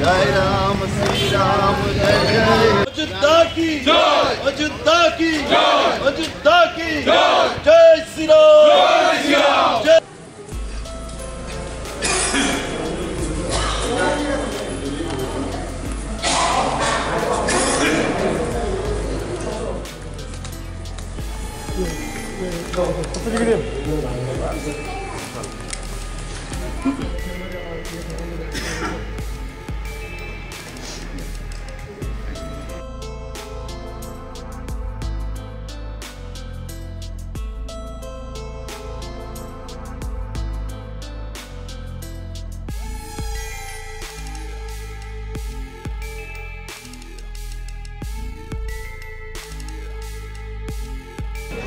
जय राम श्री राम जय जय अयोध्या की जय अयोध्या की जय अयोध्या की जय श्री राम जय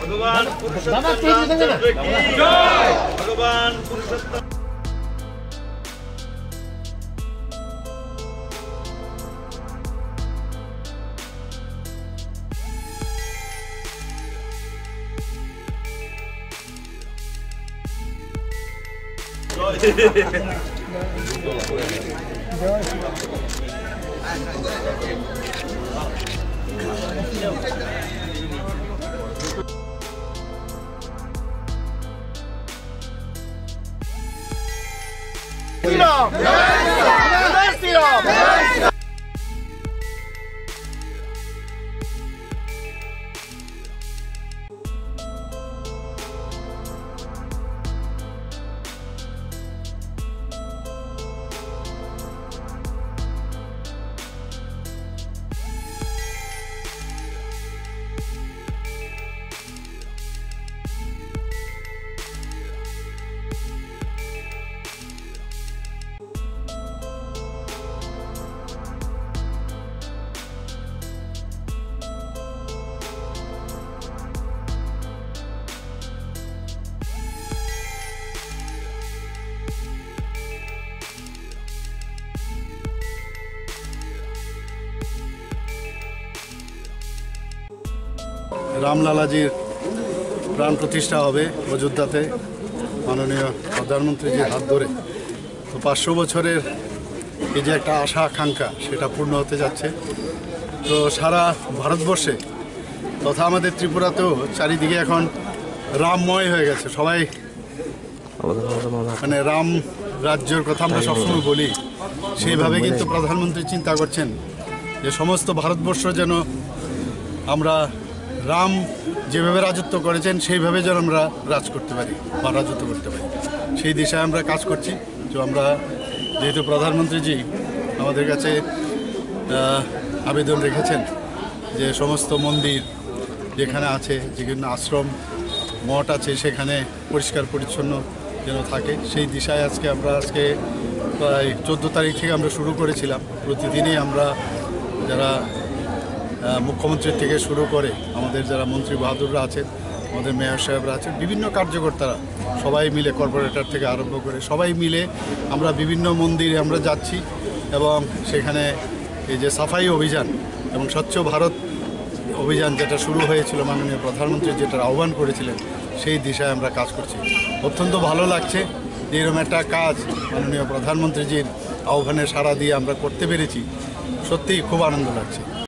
भगवान पुरुषोत्तम भगवान पुरुषोत्तम श्री राम जय श्री राम রামলালাজির প্রাণ প্রতিষ্ঠা হবে অযোধ্যাতে মাননীয় প্রধানমন্ত্রীজির হাত ধরে। তো 500 বছরের এই যে একটা আশা আকাঙ্ক্ষা সেটা পূর্ণ হতে যাচ্ছে। তো সারা ভারতবর্ষে তথা আমাদের ত্রিপুরাতেও চারিদিকে এখন রামময় হয়ে গেছে। সবাই মানে রাম রাজ্যের কথা আমরা সবসময় বলি, সেইভাবে কিন্তু প্রধানমন্ত্রী চিন্তা করছেন যে সমস্ত ভারতবর্ষ যেন আমরা রাম যেভাবে রাজত্ব করেছেন সেইভাবে যেন আমরা রাজ করতে পারি বা রাজত্ব করতে পারি, সেই দিশায় আমরা কাজ করছি। তো আমরা যেহেতু প্রধানমন্ত্রীজি আমাদের কাছে আবেদন রেখেছেন যে সমস্ত মন্দির যেখানে আছে, যেখানে আশ্রম মঠ আছে সেখানে পরিষ্কার পরিচ্ছন্ন যেন থাকে, সেই দিশায় আমরা আজকে প্রায় 14 তারিখ থেকে আমরা শুরু করেছিলাম। প্রতিদিনই আমরা যারা মুখ্যমন্ত্রীর থেকে শুরু করে আমাদের যারা মন্ত্রী বাহাদুররা আছেন, আমাদের মেয়র সাহেবরা আছেন, বিভিন্ন কার্যকর্তারা সবাই মিলে, কর্পোরেটর থেকে আরম্ভ করে সবাই মিলে আমরা বিভিন্ন মন্দিরে আমরা যাচ্ছি এবং সেখানে এই যে সাফাই অভিযান এবং স্বচ্ছ ভারত অভিযান যেটা শুরু হয়েছিল মাননীয় প্রধানমন্ত্রী যেটার আহ্বান করেছিলেন, সেই দিশায় আমরা কাজ করছি। অত্যন্ত ভালো লাগছে যে এরকম একটা কাজ মাননীয় প্রধানমন্ত্রীজির আহ্বানে সাড়া দিয়ে আমরা করতে পেরেছি, সত্যিই খুব আনন্দ লাগছে।